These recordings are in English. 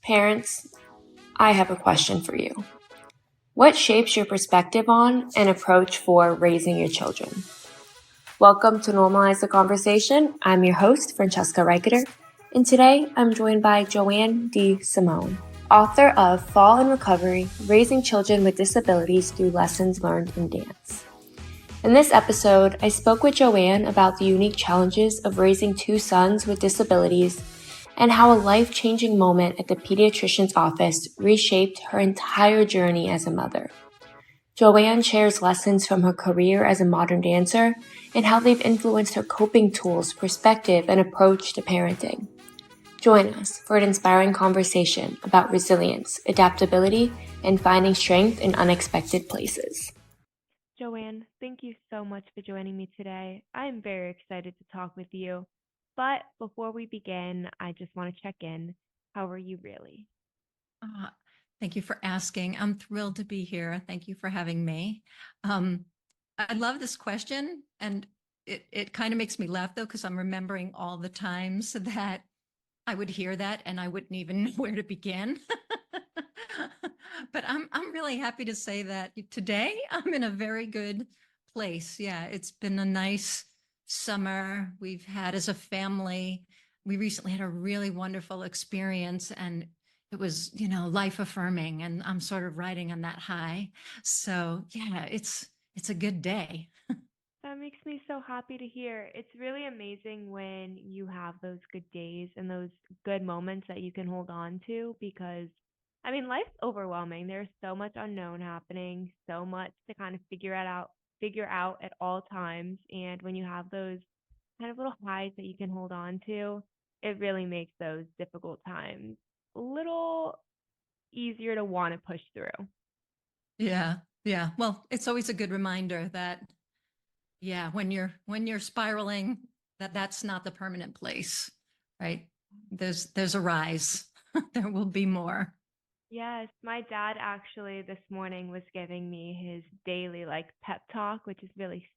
Parents, I have a question for you. What shapes your perspective on and approach for raising your children? Welcome to Normalize the Conversation. I'm your host, Francesca Reicheter, and today I'm joined by Joanne De Simone, author of Fall in Recovery, Raising Children with Disabilities Through Lessons Learned in Dance. In this episode, I spoke with Joanne about the unique challenges of raising two sons with disabilities and how a life-changing moment at the pediatrician's office reshaped her entire journey as a mother. Joanne shares lessons from her career as a modern dancer and how they've influenced her coping tools, perspective, and approach to parenting. Join us for an inspiring conversation about resilience, adaptability, and finding strength in unexpected places. Joanne, thank you so much for joining me today. I am very excited to talk with you. But before we begin, I just want to check in. How are you really? Uh, Thank you for asking. I'm thrilled to be here. Thank you for having me. Um, I love this question, and it kind of makes me laugh though, because I'm remembering all the times that I would hear that and I wouldn't even know where to begin. But I'm really happy to say that today I'm in a very good place. Yeah, it's been a nice summer we've had as a family. We recently had a really wonderful experience, and it was, life affirming, and I'm sort of riding on that high. So yeah, it's a good day. That makes me so happy to hear. It's really amazing when you have those good days and those good moments that you can hold on to because, life's overwhelming. There's so much unknown happening, so much to kind of figure out at all times. And when you have those kind of little highs that you can hold on to, it really makes those difficult times a little easier to want to push through. Yeah, yeah. Well, it's always a good reminder that, yeah, when you're spiraling, that's not the permanent place, right? There's a rise. There will be more. Yes, my dad actually this morning was giving me his daily pep talk, which is really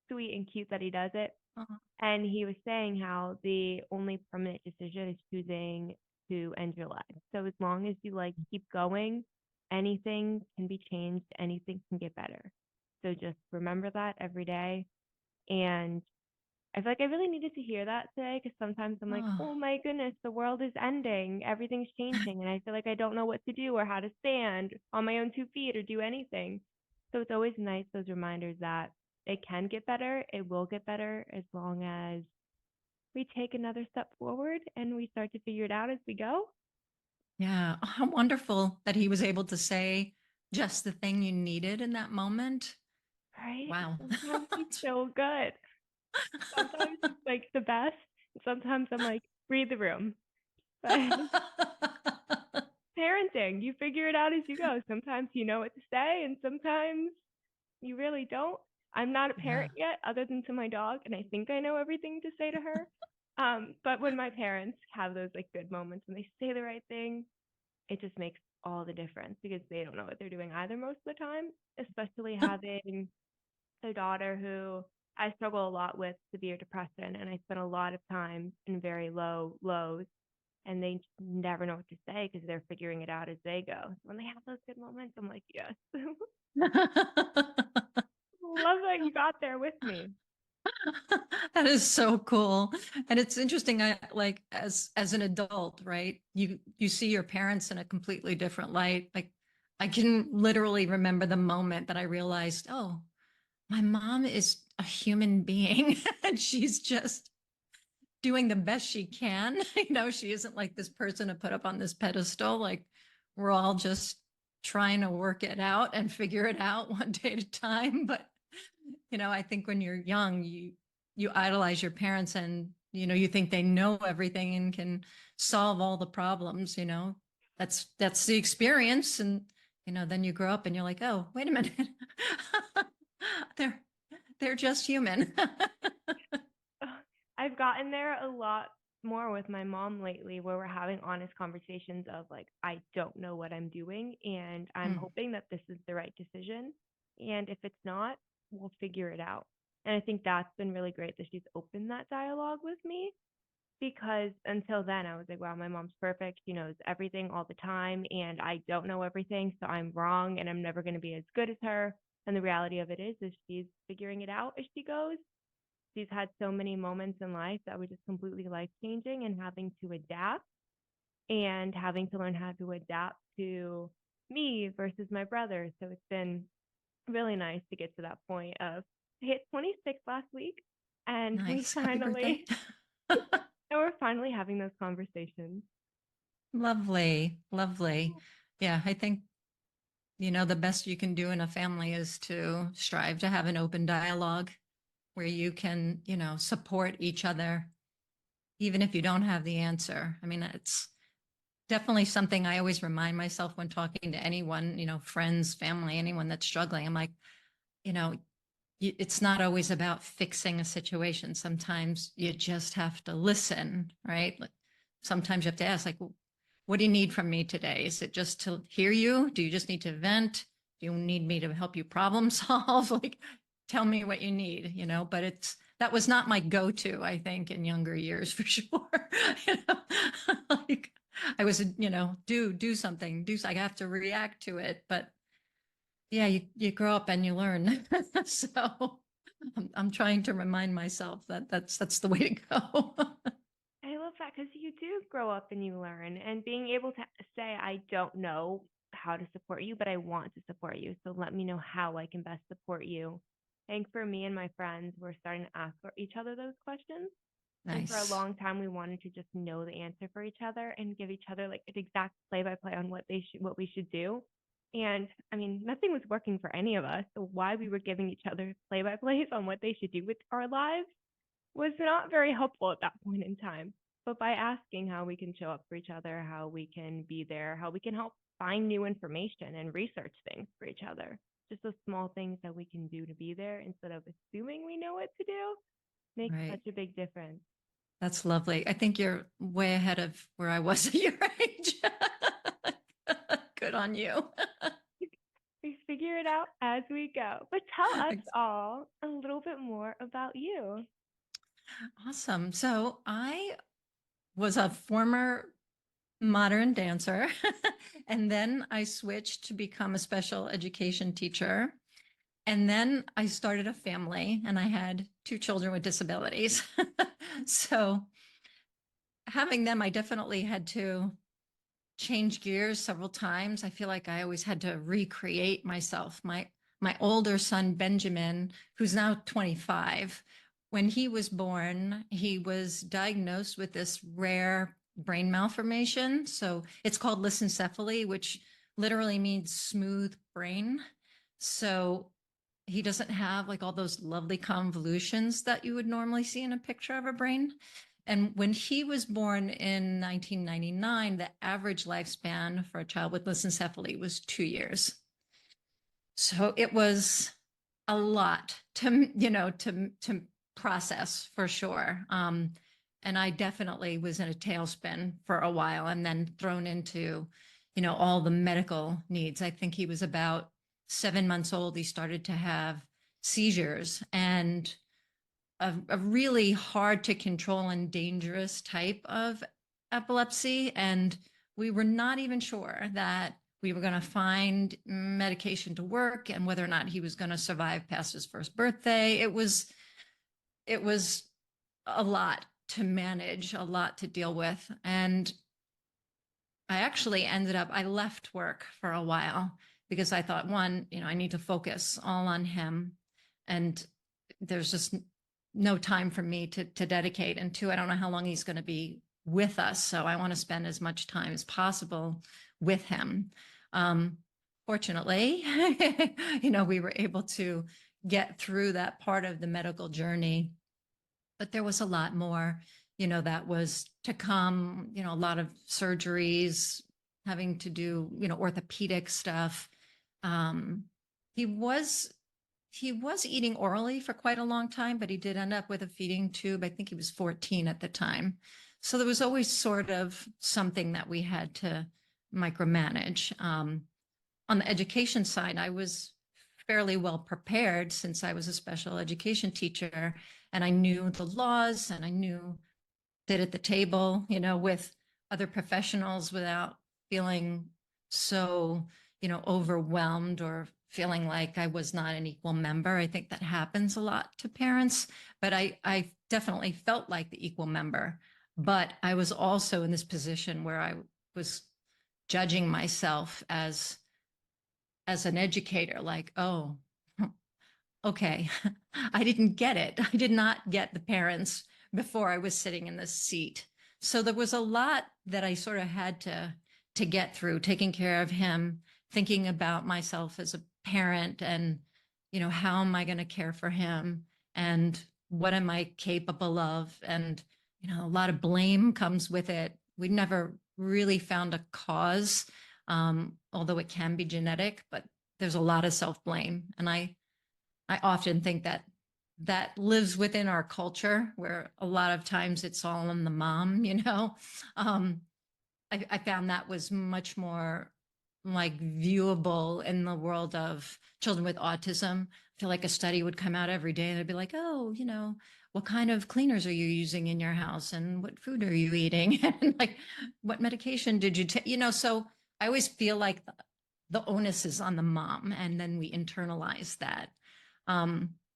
sweet and cute that he does it. Uh, And he was saying how the only permanent decision is choosing to end your life. So as long as you keep going, anything can be changed, anything can get better. So just remember that every day. And I feel like I really needed to hear that today because sometimes I'm like, oh, oh my goodness, the world is ending, everything's changing, and I feel like I don't know what to do or how to stand on my own 2 feet or do anything. So it's always nice those reminders that it can get better, it will get better as long as we take another step forward and we start to figure it out as we go. yeah. How wonderful that he was able to say just the thing you needed in that moment. Right? Wow. Sometimes he's so good. Sometimes he's the best. Sometimes I'm like, read the room. But parenting. You figure it out as you go. Sometimes you know what to say, and sometimes you really don't. I'm not a Yeah. parent yet, other than to my dog, and I think I know everything to say to her. But when my parents have those good moments and they say the right thing, it just makes all the difference because they don't know what they're doing either most of the time. Especially having a daughter who I struggle a lot with severe depression, and I spend a lot of time in very low lows and they never know what to say because they're figuring it out as they go. So when they have those good moments, I'm like, yes, love that you got there with me. That is so cool. And it's interesting, I like as an adult, right? You see your parents in a completely different light. Like I can literally remember the moment that I realized, oh, my mom is a human being and she's just doing the best she can. She isn't like this person to put up on this pedestal. Like we're all just trying to work it out and figure it out one day at a time. But I think when you're young, you idolize your parents, and you think they know everything and can solve all the problems. That's the experience, and then you grow up and you're like, oh, wait a minute, they're they're just human. I've gotten there a lot more with my mom lately where we're having honest conversations of I don't know what I'm doing and I'm Mm. hoping that this is the right decision. And if it's not, we'll figure it out. And I think that's been really great that she's opened that dialogue with me. because until then I was like, wow, my mom's perfect. She knows everything all the time, and I don't know everything, so I'm wrong, and I'm never going to be as good as her. And the reality of it is she's figuring it out as she goes. She's had so many moments in life that were just completely life changing, and having to adapt and having to learn how to adapt to me versus my brother. So it's been really nice to get to that point of I hit 26 last week, and we Nice. Happy birthday. finally and we're finally having those conversations. Lovely. Lovely. Yeah, I think, the best you can do in a family is to strive to have an open dialogue where you can, support each other, even if you don't have the answer. I mean, it's definitely something I always remind myself when talking to anyone, friends, family, anyone that's struggling. I'm like, you know, it's not always about fixing a situation. Sometimes you just have to listen, right? Like, sometimes you have to ask, like, what do you need from me today? Is it just to hear you? Do you just need to vent? Do you need me to help you problem solve? Like, tell me what you need, but that was not my go-to, I think, in younger years for sure. You know, like I was, do something, I have to react to it. But yeah, you grow up and you learn. So I'm trying to remind myself that that's the way to go. I love that because you do grow up and you learn, and being able to say, I don't know how to support you, but I want to support you. So let me know how I can best support you. I think for me and my friends, we're starting to ask for each other those questions. And for a Nice. long time, we wanted to just know the answer for each other and give each other like an exact play by play on what we should do. And I mean, nothing was working for any of us. So why we were giving each other play by plays on what they should do with our lives was not very helpful at that point in time. But by asking how we can show up for each other, how we can be there, how we can help find new information and research things for each other, just those small things that we can do to be there instead of assuming we know what to do makes Right. such a big difference. That's lovely. I think you're way ahead of where I was at your age. Good on you. We figure it out as we go. But tell us all a little bit more about you. Awesome. So I was a former modern dancer, and then I switched to become a special education teacher. And then I started a family and I had two children with disabilities. So having them, I definitely had to change gears several times. I feel like I always had to recreate myself. My older son Benjamin, who's now 25, when he was born, he was diagnosed with this rare brain malformation. So it's called lissencephaly, which literally means smooth brain. So he doesn't have like all those lovely convolutions that you would normally see in a picture of a brain. And when he was born in 1999, the average lifespan for a child with lissencephaly was 2 years. So it was a lot to process for sure. And I definitely was in a tailspin for a while and then thrown into, all the medical needs. I think he was about 7 months old. He started to have seizures and a really hard to control and dangerous type of epilepsy. And we were not even sure that we were going to find medication to work and whether or not he was going to survive past his first birthday. It was a lot to manage, a lot to deal with. And I actually I left work for a while because I thought, one, I need to focus all on him. And there's just no time for me to dedicate. And two, I don't know how long he's going to be with us. So I want to spend as much time as possible with him. Fortunately, we were able to get through that part of the medical journey, but there was a lot more, that was to come, a lot of surgeries, having to do, orthopedic stuff. Um, he was he was eating orally for quite a long time, but he did end up with a feeding tube. I think he was 14 at the time. So there was always sort of something that we had to micromanage. On the education side, I was fairly well prepared since I was a special education teacher and I knew the laws and I knew sit at the table, with other professionals without feeling so, overwhelmed or feeling like I was not an equal member. I think that happens a lot to parents, but I definitely felt like the equal member. But I was also in this position where I was judging myself as an educator, like, oh, okay, I didn't get it. I did not get the parents before I was sitting in this seat. So there was a lot that I sort of had to get through, taking care of him, thinking about myself as a parent and, how am I going to care for him and what am I capable of? And, a lot of blame comes with it. We never really found a cause, although it can be genetic, but there's a lot of self-blame. And I often think that that lives within our culture where a lot of times it's all on the mom. Um, I found that was much more like viewable in the world of children with autism. I feel like a study would come out every day and they'd be like, oh, what kind of cleaners are you using in your house and what food are you eating? And like, what medication did you take? So I always feel like the onus is on the mom and then we internalize that.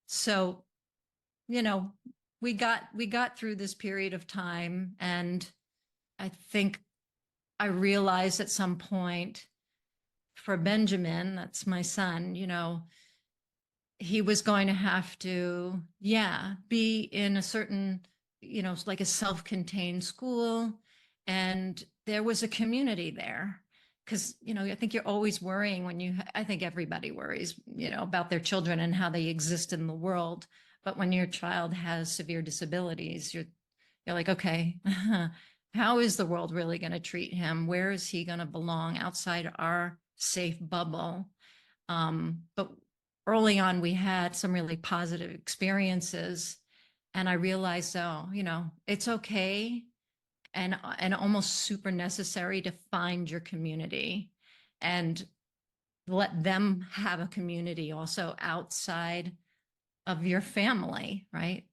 So, you know, we got through this period of time and I think I realized at some point for Benjamin, that's my son, he was going to have to, yeah, be in a certain, like a self-contained school. And there was a community there. Because, I think you're always worrying I think everybody worries, about their children and how they exist in the world. But when your child has severe disabilities, you're like, okay, how is the world really going to treat him? Where is he going to belong outside our safe bubble? But early on, we had some really positive experiences. And I realized, oh, it's okay and almost super necessary to find your community and let them have a community also outside of your family, right?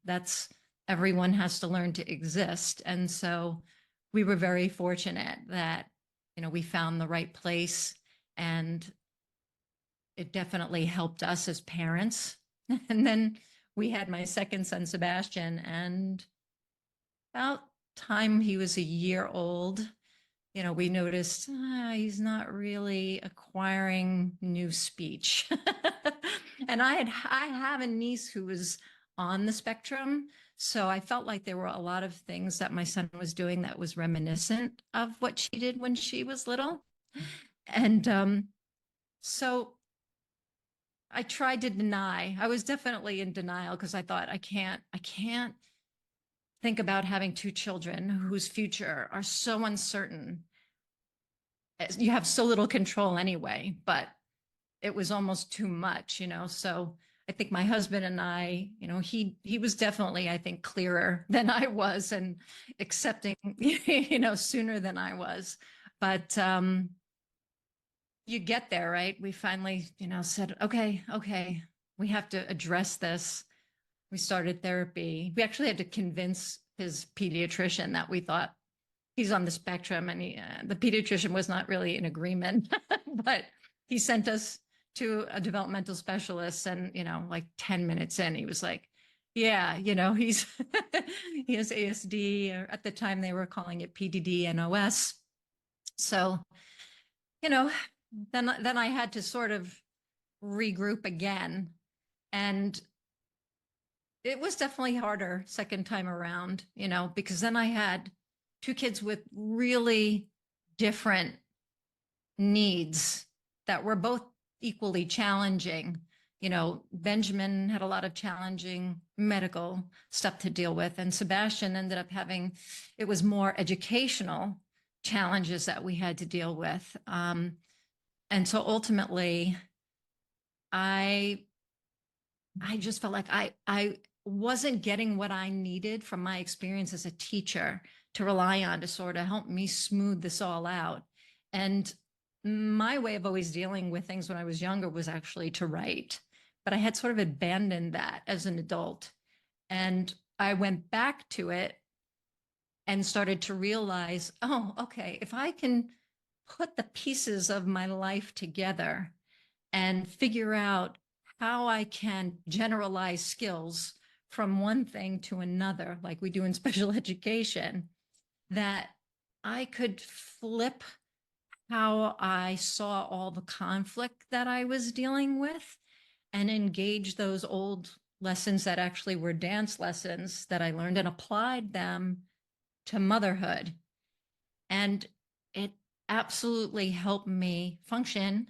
Everyone has to learn to exist. And so we were very fortunate that, we found the right place and it definitely helped us as parents. And then we had my second son, Sebastian, and about time he was a year old, we noticed he's not really acquiring new speech. And I have a niece who was on the spectrum. So I felt like there were a lot of things that my son was doing that was reminiscent of what she did when she was little. And so I tried to deny. I was definitely in denial because I thought I can't think about having two children whose future are so uncertain. You have so little control anyway, but it was almost too much, So I think my husband and I, he was definitely, I think, clearer than I was and accepting, sooner than I was. But you get there, right? We finally, said, okay, we have to address this. We started therapy. We actually had to convince his pediatrician that we thought he's on the spectrum, and the pediatrician was not really in agreement, but he sent us to a developmental specialist, and like 10 minutes in, he was like, yeah, he's he has ASD, or at the time they were calling it PDD and OS. So, you know, then I had to sort of regroup again, and it was definitely harder second time around, because then I had two kids with really different needs that were both equally challenging. Benjamin had a lot of challenging medical stuff to deal with, and Sebastian ended up having, it was more educational challenges that we had to deal with. And so ultimately, I just felt like I wasn't getting what I needed from my experience as a teacher to rely on to sort of help me smooth this all out. And my way of always dealing with things when I was younger was actually to write, but I had sort of abandoned that as an adult. And I went back to it and started to realize, oh, okay, if I can put the pieces of my life together and figure out how I can generalize skills from one thing to another, like we do in special education, that I could flip how I saw all the conflict that I was dealing with and engage those old lessons that actually were dance lessons that I learned and applied them to motherhood. And it absolutely helped me function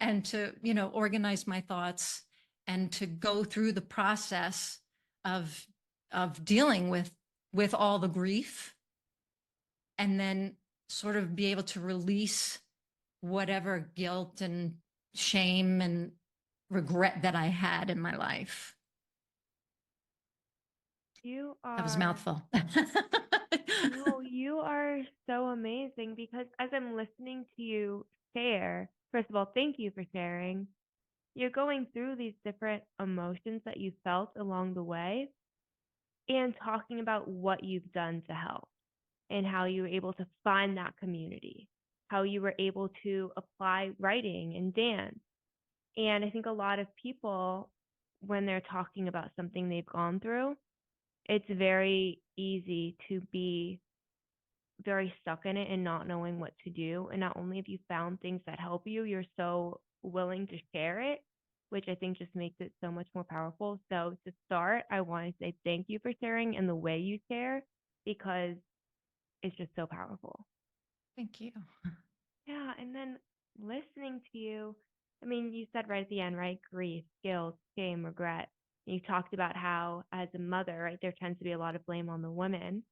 and to, organize my thoughts and to go through the process of dealing with all the grief, and then sort of be able to release whatever guilt and shame and regret that I had in my life. You That was a are, mouthful. no, you are so amazing because as I'm listening to you share, first of all, thank you for sharing. You're going through these different emotions that you felt along the way and talking about what you've done to help and how you were able to find that community, how you were able to apply writing and dance. And I think a lot of people, when they're talking about something they've gone through, it's very easy to be very stuck in it and not knowing what to do. And not only have you found things that help you, you're so willing to share it, which I think just makes it so much more powerful. So to start, I want to say thank you for sharing and the way you share because it's just so powerful. Thank you. Yeah, and then listening to you, I mean, you said right at the end, right? Grief, guilt, shame, regret. You talked about how, as a mother, right, there tends to be a lot of blame on the woman.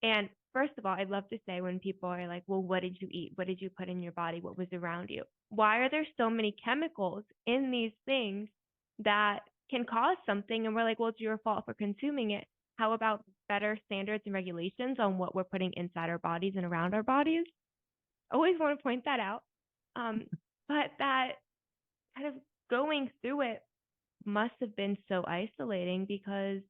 And first of all, I'd love to say when people are like, well, what did you eat? What did you put in your body? What was around you? Why are there so many chemicals in these things that can cause something? And we're like, well, it's your fault for consuming it. How about better standards and regulations on what we're putting inside our bodies and around our bodies? Always want to point that out. Um, but that kind of going through it must have been so isolating because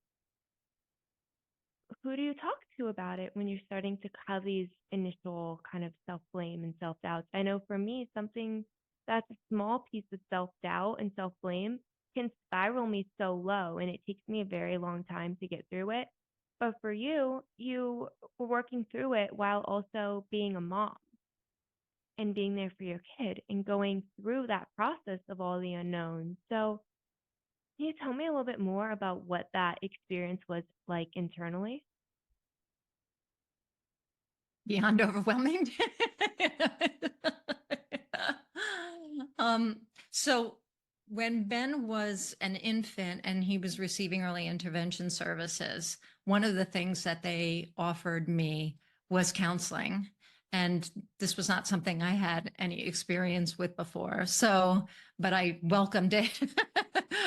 who do you talk to about it when you're starting to have these initial kind of self blame and self doubts? I know for me, something that's a small piece of self doubt and self blame can spiral me so low, and it takes me a very long time to get through it. But for you, you were working through it while also being a mom and being there for your kid and going through that process of all the unknowns. So, can you tell me a little bit more about what that experience was like internally? Beyond overwhelming. um, so when Ben was an infant and he was receiving early intervention services, one of the things that they offered me was counseling. And this was not something I had any experience with before. So, but I welcomed it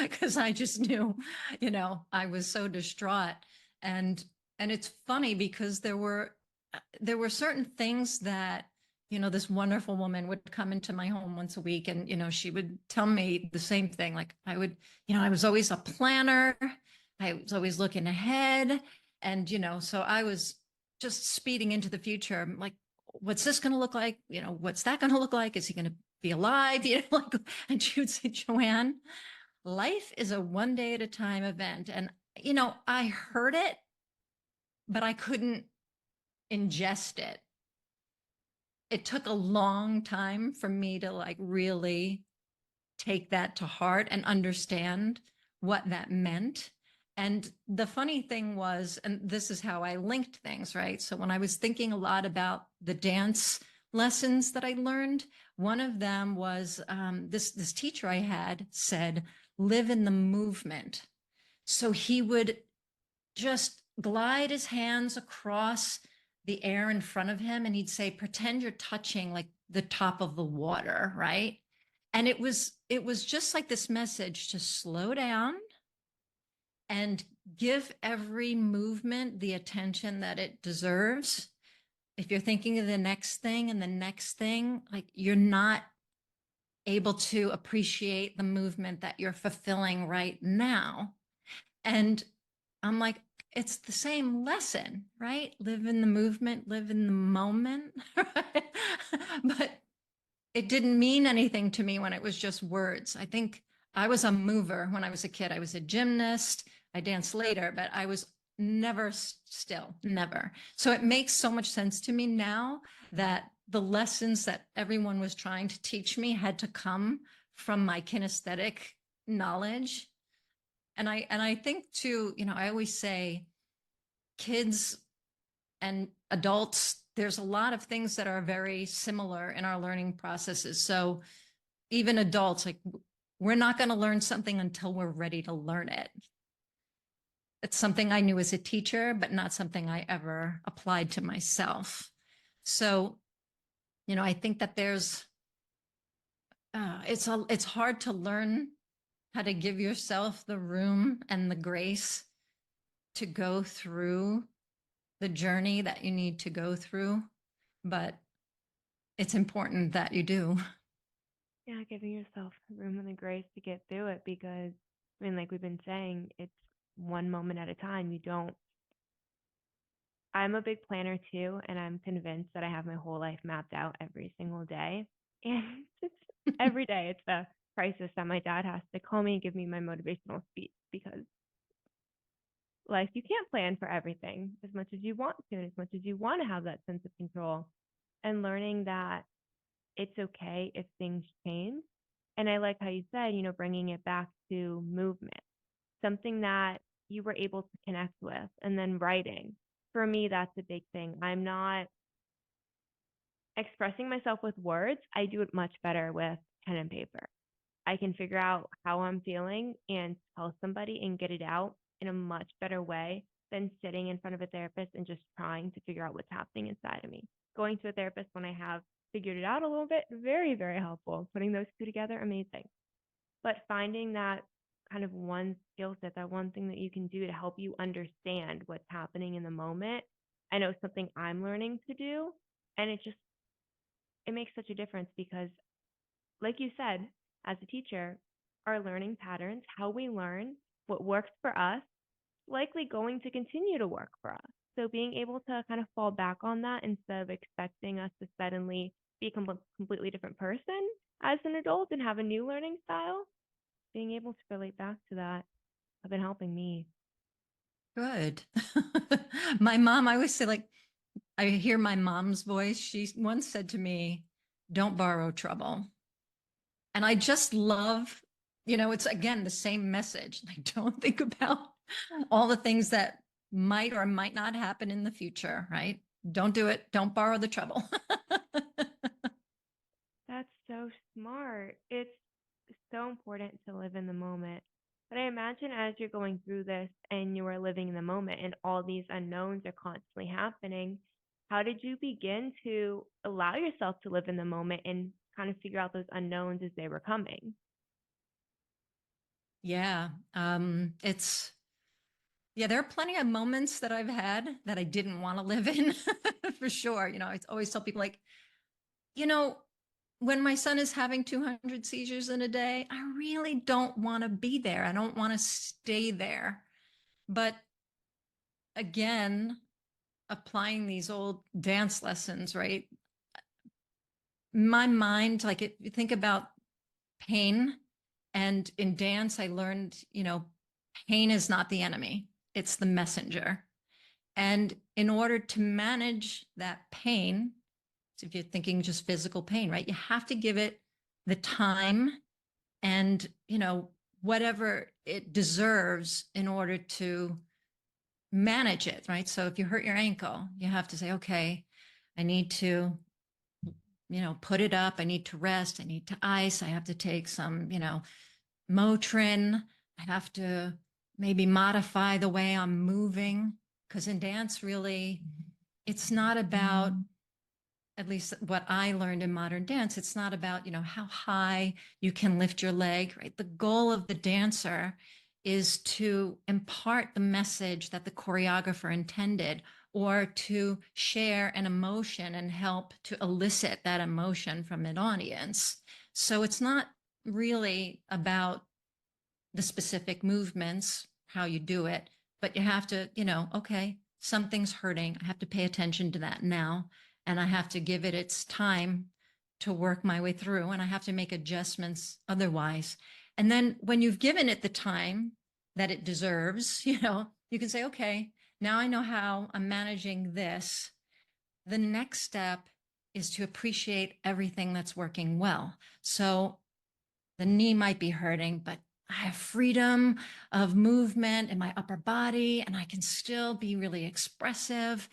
because I just knew, I was so distraught. And and it's funny because there were certain things that, this wonderful woman would come into my home once a week and, she would tell me the same thing. Like I was always a planner. I was always looking ahead. And, so I was just speeding into the future. I'm like, what's this going to look like? What's that going to look like? Is he going to be alive? And she would say, Joanne, life is a one day at a time event. And, I heard it, but I couldn't ingest it. It took a long time for me to like really take that to heart and understand what that meant. And the funny thing was, and this is how I linked things, right? So when I was thinking a lot about the dance lessons that I learned, one of them was this teacher I had said, live in the movement. So he would just glide his hands across the air in front of him and he'd say, pretend you're touching like the top of the water, right? And it was just like this message to slow down and give every movement the attention that it deserves. If you're thinking of the next thing and the next thing, like you're not able to appreciate the movement that you're fulfilling right now. And I'm like, it's the same lesson, right? Live in the movement, live in the moment. Right? But it didn't mean anything to me when it was just words. I think I was a mover when I was a kid. I was a gymnast. I danced later, but I was never still, never. So it makes so much sense to me now that the lessons that everyone was trying to teach me had to come from my kinesthetic knowledge. And I think too, I always say kids and adults, there's a lot of things that are very similar in our learning processes. So even adults, like we're not going to learn something until we're ready to learn it. It's something I knew as a teacher, but not something I ever applied to myself. So, I think that it's hard to learn how to give yourself the room and the grace to go through the journey that you need to go through, but it's important that you do. Yeah, giving yourself the room and the grace to get through it because, I mean, like we've been saying, it's one moment at a time. I'm a big planner too, and I'm convinced that I have my whole life mapped out every single day. And it's every day it's a crisis that my dad has to call me and give me my motivational speech because life, you can't plan for everything as much as you want to and as much as you want to have that sense of control. And learning that it's okay if things change. And I like how you said, bringing it back to movement, something that you were able to connect with, and then writing. For me, that's a big thing. I'm not expressing myself with words. I do it much better with pen and paper. I can figure out how I'm feeling and tell somebody and get it out in a much better way than sitting in front of a therapist and just trying to figure out what's happening inside of me. Going to a therapist when I have figured it out a little bit, very, very helpful. Putting those two together, amazing. But finding that kind of one skill set, that one thing that you can do to help you understand what's happening in the moment, I know something I'm learning to do. And it makes such a difference because, like you said, as a teacher, our learning patterns, how we learn, what works for us, likely going to continue to work for us. So being able to kind of fall back on that instead of expecting us to suddenly be a completely different person as an adult and have a new learning style, being able to relate back to that have been helping me. Good. My mom, I always say, like, I hear my mom's voice. She once said to me, don't borrow trouble. And I just love, it's again the same message. Like, don't think about all the things that might or might not happen in the future, right? Don't do it. Don't borrow the trouble. That's so smart. It's so important to live in the moment. But I imagine as you're going through this and you are living in the moment and all these unknowns are constantly happening, how did you begin to allow yourself to live in the moment and kind of figure out those unknowns as they were coming? Yeah. There are plenty of moments that I've had that I didn't want to live in for sure. I always tell people, like, you know, when my son is having 200 seizures in a day, I really don't want to be there. I don't want to stay there. But again, applying these old dance lessons, right? My mind, like, if you think about pain, and in dance, I learned, pain is not the enemy, it's the messenger. And in order to manage that pain, so if you're thinking just physical pain, right, you have to give it the time and, whatever it deserves in order to manage it, right? So if you hurt your ankle, you have to say, okay, I need to, put it up. I need to rest. I need to ice. I have to take some, Motrin. I have to maybe modify the way I'm moving. Because in dance, really, it's not about, at least what I learned in modern dance, it's not about, how high you can lift your leg, right? The goal of the dancer is to impart the message that the choreographer intended, or to share an emotion and help to elicit that emotion from an audience. So it's not really about the specific movements, how you do it, but you have to, okay, something's hurting. I have to pay attention to that now. And I have to give it its time to work my way through. And I have to make adjustments otherwise. And then when you've given it the time that it deserves, you can say, okay, now I know how I'm managing this. The next step is to appreciate everything that's working well. So the knee might be hurting, but I have freedom of movement in my upper body and I can still be really expressive.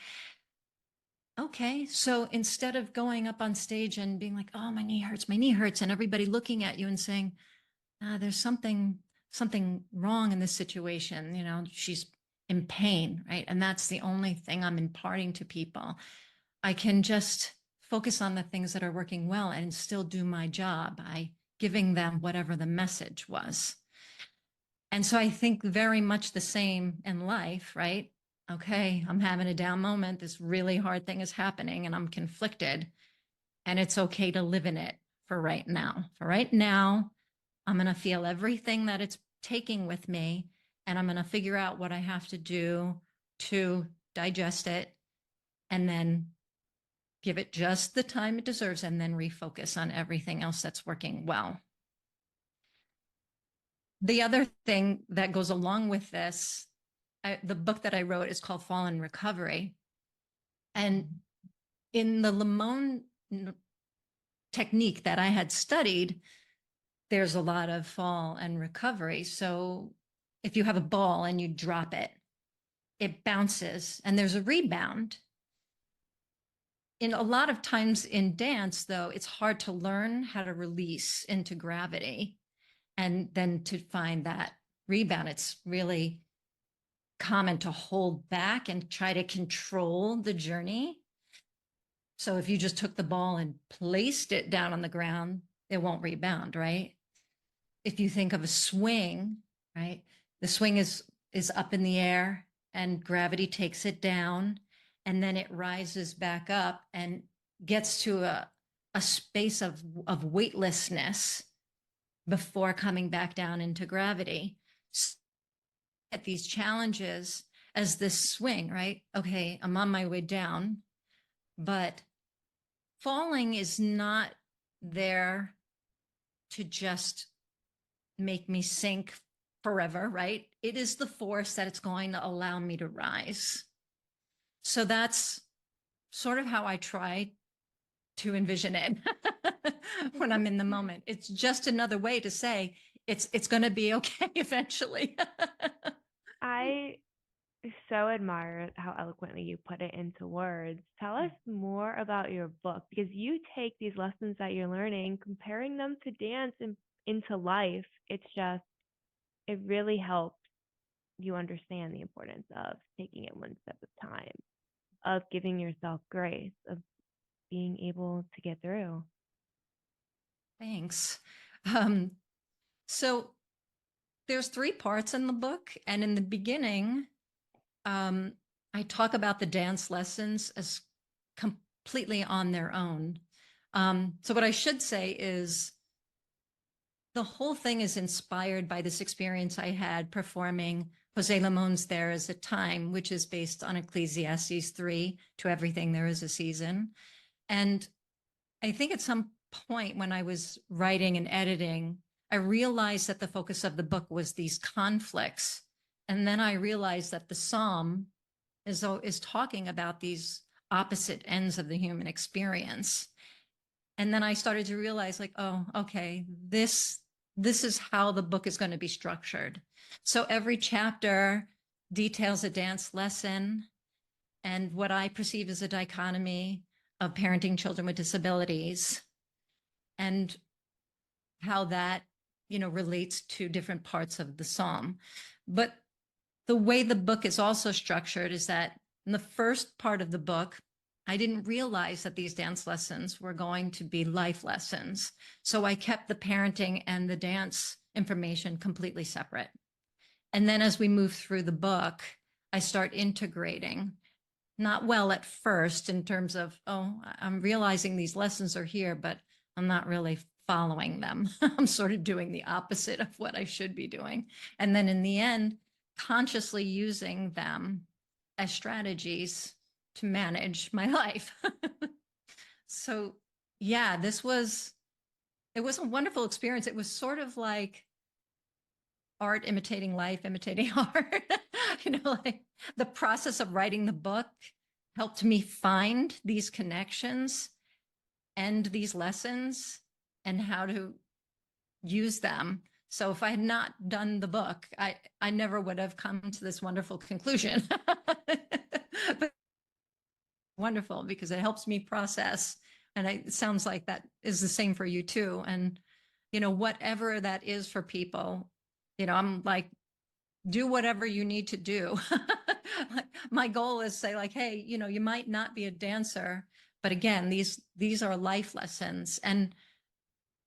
Okay, so instead of going up on stage and being like, oh, my knee hurts, and everybody looking at you and saying, there's something wrong in this situation, she's in pain, right? And that's the only thing I'm imparting to people. I can just focus on the things that are working well and still do my job by giving them whatever the message was. And so I think very much the same in life, right? Okay, I'm having a down moment. This really hard thing is happening and I'm conflicted. And it's okay to live in it for right now. For right now, I'm going to feel everything that it's taking with me. And I'm going to figure out what I have to do to digest it and then give it just the time it deserves and then refocus on everything else that's working well. The other thing that goes along with this, the book that I wrote is called Fall and Recovery. And in the Limon technique that I had studied, there's a lot of fall and recovery. So if you have a ball and you drop it, it bounces and there's a rebound. In a lot of times in dance, though, it's hard to learn how to release into gravity and then to find that rebound. It's really common to hold back and try to control the journey. So if you just took the ball and placed it down on the ground, it won't rebound, right? If you think of a swing, right? The swing is up in the air and gravity takes it down and then it rises back up and gets to a space of weightlessness before coming back down into gravity. So at these challenges as this swing, right? Okay, I'm on my way down, but falling is not there to just make me sink forever, right? It is the force that it's going to allow me to rise. So that's sort of how I try to envision it when I'm in the moment. It's just another way to say it's going to be okay eventually. I so admire how eloquently you put it into words. Tell us more about your book because you take these lessons that you're learning, comparing them to dance and into life. It really helps you understand the importance of taking it one step at a time, of giving yourself grace, of being able to get through. Thanks. So there's 3 parts in the book. And in the beginning, I talk about the dance lessons as completely on their own. So what I should say is the whole thing is inspired by this experience I had performing Jose Limon's There Is a Time, which is based on Ecclesiastes 3, to everything there is a season. And I think at some point when I was writing and editing, I realized that the focus of the book was these conflicts. And then I realized that the psalm is talking about these opposite ends of the human experience. And then I started to realize like, oh, okay, this is how the book is going to be structured. So every chapter details a dance lesson and what I perceive as a dichotomy of parenting children with disabilities and how that, relates to different parts of the psalm. But the way the book is also structured is that in the first part of the book, I didn't realize that these dance lessons were going to be life lessons. So I kept the parenting and the dance information completely separate. And then as we move through the book, I start integrating, not well at first in terms of, oh, I'm realizing these lessons are here, but I'm not really following them. I'm sort of doing the opposite of what I should be doing. And then in the end, consciously using them as strategies to manage my life. So yeah, it was a wonderful experience. It was sort of like art imitating life, imitating art. Like the process of writing the book helped me find these connections and these lessons and how to use them. So if I had not done the book, I never would have come to this wonderful conclusion. But wonderful because it helps me process. And it sounds like that is the same for you too. And, whatever that is for people, I'm like, do whatever you need to do. My goal is say like, hey, you might not be a dancer, but again, these are life lessons. And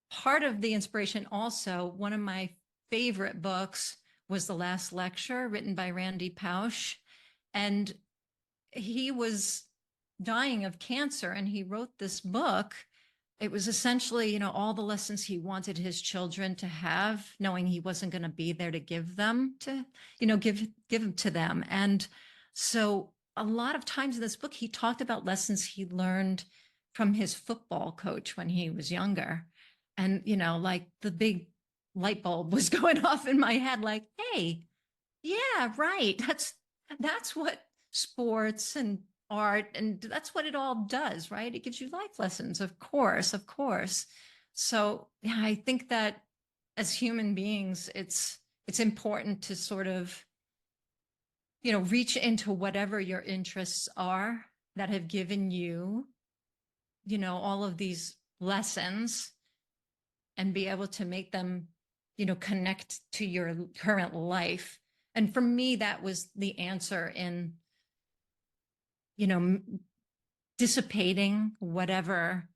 part of the inspiration also, one of my favorite books was The Last Lecture, written by Randy Pausch. And he was dying of cancer and he wrote this book. It was essentially, all the lessons he wanted his children to have, knowing he wasn't going to be there to give them to, give them to them. And so a lot of times in this book, he talked about lessons he learned from his football coach when he was younger. And, like the big light bulb was going off in my head, like, hey, yeah, right. That's what sports and art, and that's what it all does, right? It gives you life lessons, of course, of course. So yeah, I think that as human beings, it's important to sort of, reach into whatever your interests are that have given you, all of these lessons and be able to make them, connect to your current life. And for me, that was the answer in, dissipating whatever,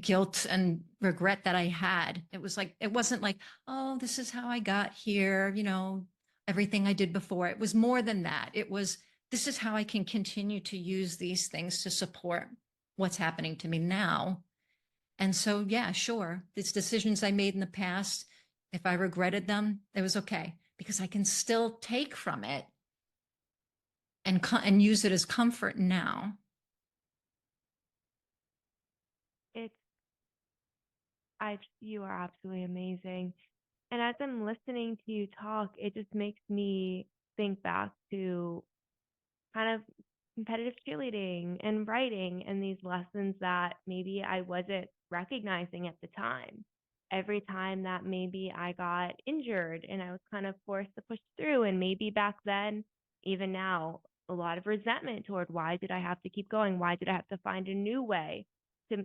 guilt and regret that I had. It wasn't like, oh, this is how I got here, everything I did before. It was more than that. It was, this is how I can continue to use these things to support what's happening to me now. And so, yeah, sure. These decisions I made in the past, if I regretted them, it was okay because I can still take from it and use it as comfort now. It's you are absolutely amazing. And as I'm listening to you talk, it just makes me think back to kind of competitive cheerleading and writing and these lessons that maybe I wasn't recognizing at the time. Every time that maybe I got injured and I was kind of forced to push through, and maybe back then, even now, a lot of resentment toward why did I have to keep going? Why did I have to find a new way to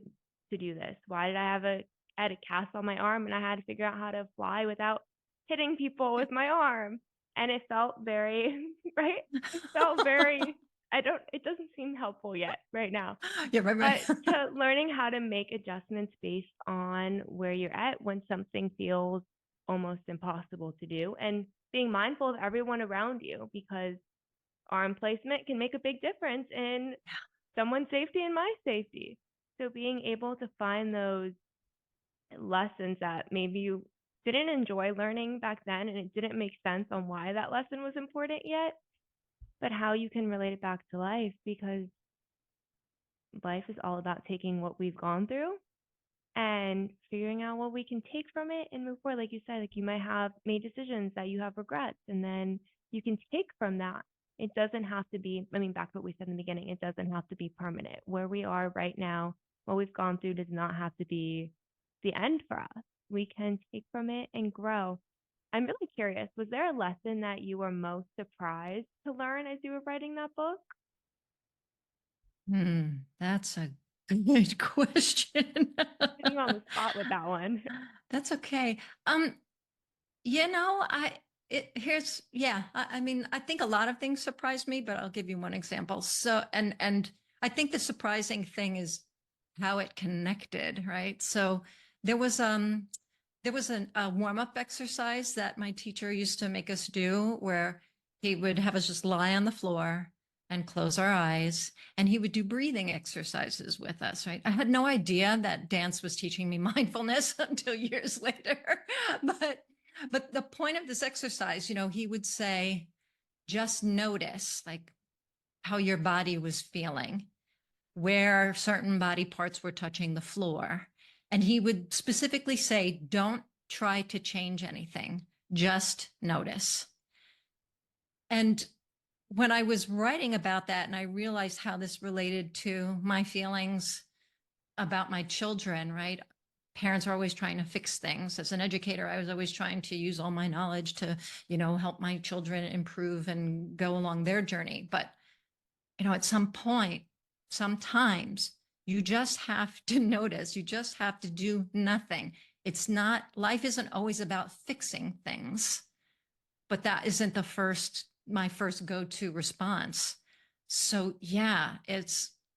do this? Why did I had a cast on my arm and I had to figure out how to fly without hitting people with my arm? And it felt very right. It felt very. It doesn't seem helpful yet right now. Yeah, right. But to learning how to make adjustments based on where you're at when something feels almost impossible to do, and being mindful of everyone around you, because arm placement can make a big difference in someone's safety and my safety. So being able to find those lessons that maybe you didn't enjoy learning back then and it didn't make sense on why that lesson was important yet, but how you can relate it back to life, because life is all about taking what we've gone through and figuring out what we can take from it and move forward. Like you said, like you might have made decisions that you have regrets, and then you can take from that. It doesn't have to be, back to what we said in the beginning, it doesn't have to be permanent. Where we are right now, what we've gone through does not have to be the end for us. We can take from it and grow. I'm really curious, was there a lesson that you were most surprised to learn as you were writing that book? That's a good question. Putting you on the spot with that one. That's okay. I think a lot of things surprised me, but I'll give you one example. So, and I think the surprising thing is how it connected, right? So there was a warm-up exercise that my teacher used to make us do where he would have us just lie on the floor and close our eyes, and he would do breathing exercises with us, right? I had no idea that dance was teaching me mindfulness until years later, but But the point of this exercise, he would say, just notice like how your body was feeling, where certain body parts were touching the floor. And he would specifically say, don't try to change anything, just notice. And when I was writing about that and I realized how this related to my feelings about my children, right? Parents are always trying to fix things. As an educator, I was always trying to use all my knowledge to, help my children improve and go along their journey. But, at some point, sometimes you just have to notice, you just have to do nothing. It's not, life isn't always about fixing things, but that isn't my first go-to response. So yeah,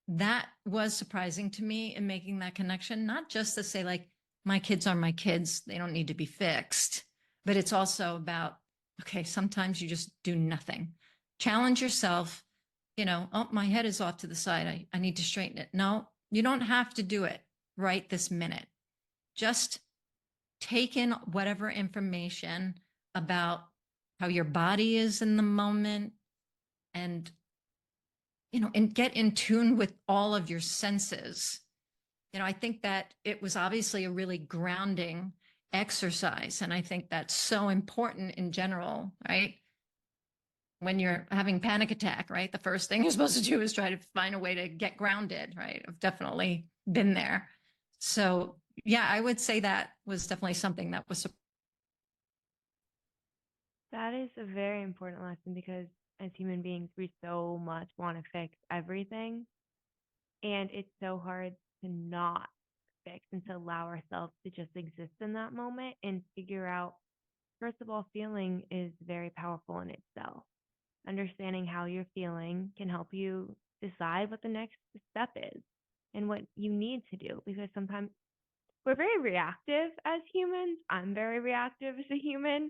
that was surprising to me in making that connection, not just to say like, my kids are my kids, they don't need to be fixed, but it's also about, okay, sometimes you just do nothing. Challenge yourself, oh, my head is off to the side. I need to straighten it. No, you don't have to do it right this minute. Just take in whatever information about how your body is in the moment, and and get in tune with all of your senses. I think that it was obviously a really grounding exercise, and I think that's so important in general, right? When you're having panic attack, right? The first thing you're supposed to do is try to find a way to get grounded, right? I've definitely been there. So yeah, I would say that was definitely something that was. That is a very important lesson because as human beings, we so much want to fix everything. And it's so hard to not fix and to allow ourselves to just exist in that moment and figure out, first of all, feeling is very powerful in itself. Understanding how you're feeling can help you decide what the next step is and what you need to do because sometimes we're very reactive as humans. I'm very reactive as a human.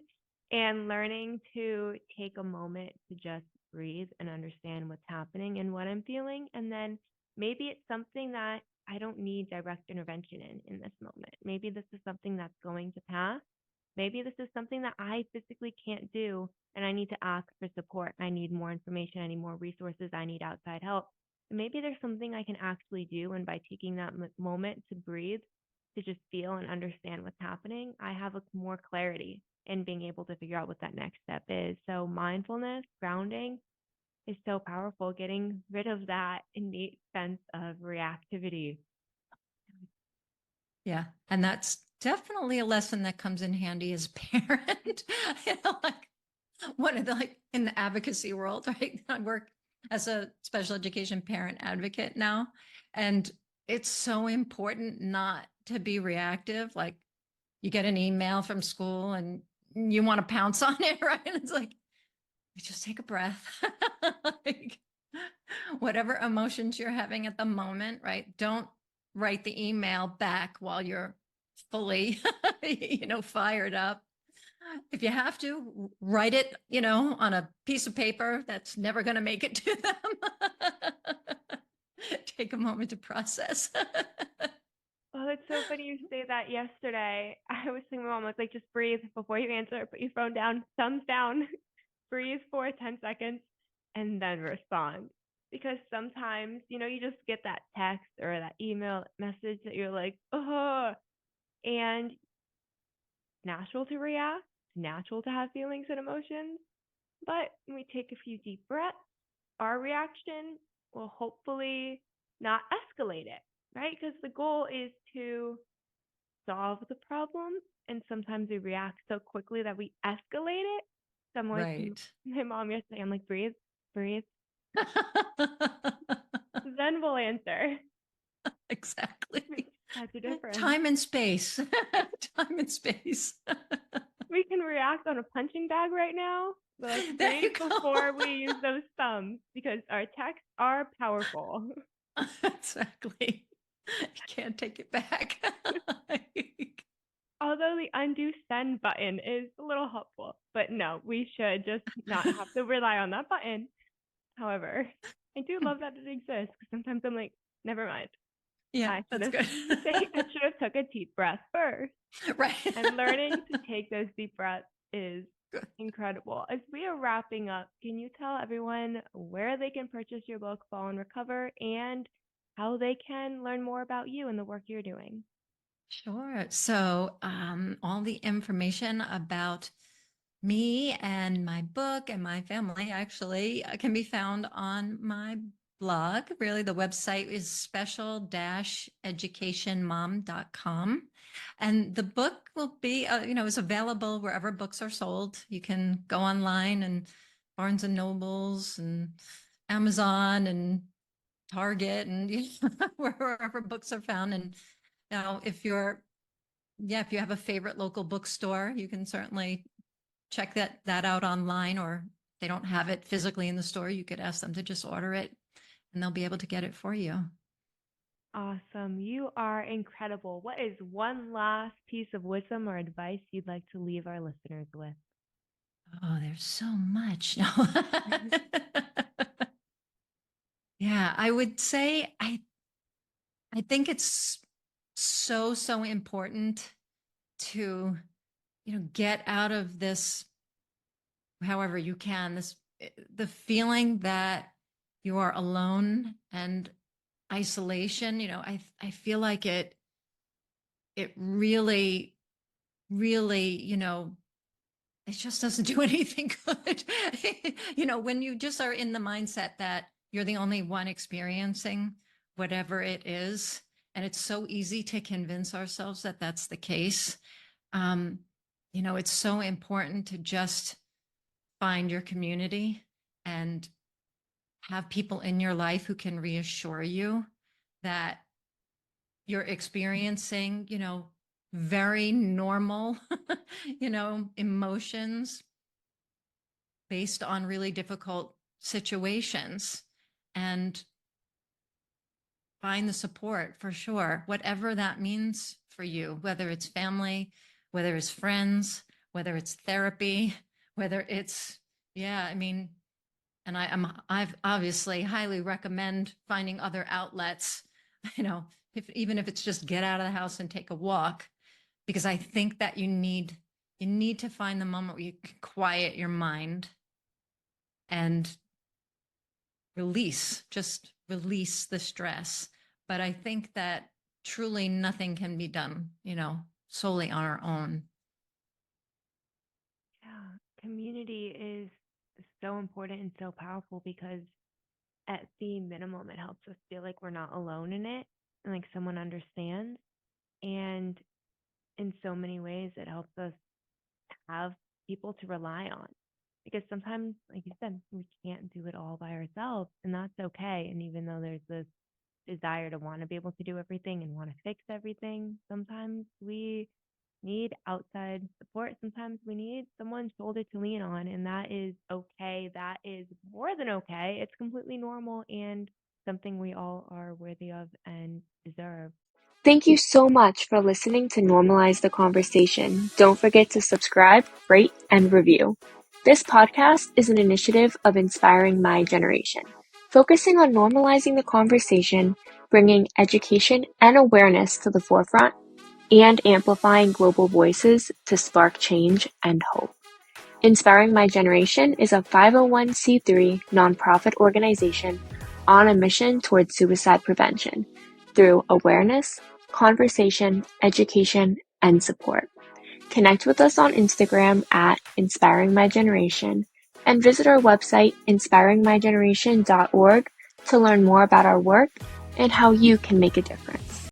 And learning to take a moment to just breathe and understand what's happening and what I'm feeling. And then maybe it's something that I don't need direct intervention in this moment. Maybe this is something that's going to pass. Maybe this is something that I physically can't do and I need to ask for support. I need more information. I need more resources. I need outside help. And maybe there's something I can actually do. And by taking that moment to breathe, to just feel and understand what's happening, I have more clarity in being able to figure out what that next step is. So mindfulness, grounding is so powerful, getting rid of that innate sense of reactivity. Yeah. And that's definitely a lesson that comes in handy as a parent. Like one of the, like in the advocacy world, right? I work as a special education parent advocate now. And it's so important not to be reactive. Like you get an email from school and you want to pounce on it, right? And it's like, just take a breath. Like, whatever emotions you're having at the moment, right? Don't write the email back while you're fully, fired up. If you have to, write it, on a piece of paper that's never going to make it to them. Take a moment to process. Oh, it's so funny you say that. Yesterday, I was saying to my mom, I was like, just breathe before you answer, put your phone down, thumbs down, breathe for 10 seconds, and then respond. Because sometimes, you just get that text or that email message that you're like, oh, and natural to react, natural to have feelings and emotions. But when we take a few deep breaths, our reaction will hopefully not escalate it, right? Because the goal is to solve the problem. And sometimes we react so quickly that we escalate it. So I'm like, Right. my mom yesterday, I'm like, breathe, breathe. Then we'll answer. Exactly. That's a difference. Time and space. Time and space. We can react on a punching bag right now. But let's breathe before we use those thumbs because our texts are powerful. Exactly. You can't take it back. Although the undo send button is a little helpful, but no, we should just not have to rely on that button. However, I do love that it exists because sometimes I'm like, never mind. Yeah, that's good. I should have took a deep breath first. Right. And learning to take those deep breaths is incredible. As we are wrapping up, can you tell everyone where they can purchase your book, Fall and Recover, and how they can learn more about you and the work you're doing? Sure. So, all the information about me and my book and my family actually can be found on my blog. Really, the website is special-educationmom.com. And the book will be, is available wherever books are sold. You can go online and Barnes and Nobles and Amazon and Target and wherever books are found. And now, if you have a favorite local bookstore, you can certainly check that out online, or if they don't have it physically in the store, you could ask them to just order it and they'll be able to get it for you. Awesome. You are incredible. What is one last piece of wisdom or advice you'd like to leave our listeners with? Oh, there's so much. No. Yeah, I would say I think it's so important to, get out of this however you can, the feeling that you are alone and isolation. I feel like it really, it just doesn't do anything good. When you just are in the mindset that you're the only one experiencing whatever it is, and it's so easy to convince ourselves that that's the case. It's so important to just find your community and have people in your life who can reassure you that you're experiencing, very normal, emotions based on really difficult situations, and find the support for sure, whatever that means for you, whether it's family, whether it's friends, whether it's therapy, whether it's, and I've obviously highly recommend finding other outlets, even if it's just get out of the house and take a walk, because I think that you need to find the moment where you can quiet your mind and release the stress. But I think that truly nothing can be done, solely on our own. Yeah, community is so important and so powerful because at the minimum, it helps us feel like we're not alone in it and like someone understands. And in so many ways, it helps us have people to rely on. Because sometimes, like you said, we can't do it all by ourselves, and that's okay. And even though there's this desire to want to be able to do everything and want to fix everything, sometimes we need outside support. Sometimes we need someone's shoulder to lean on, and that is okay. That is more than okay. It's completely normal and something we all are worthy of and deserve. Thank you so much for listening to Normalize the Conversation. Don't forget to subscribe, rate, and review. This podcast is an initiative of Inspiring My Generation, focusing on normalizing the conversation, bringing education and awareness to the forefront, and amplifying global voices to spark change and hope. Inspiring My Generation is a 501c3 nonprofit organization on a mission towards suicide prevention through awareness, conversation, education, and support. Connect with us on Instagram at Inspiring My Generation and visit our website inspiringmygeneration.org to learn more about our work and how you can make a difference.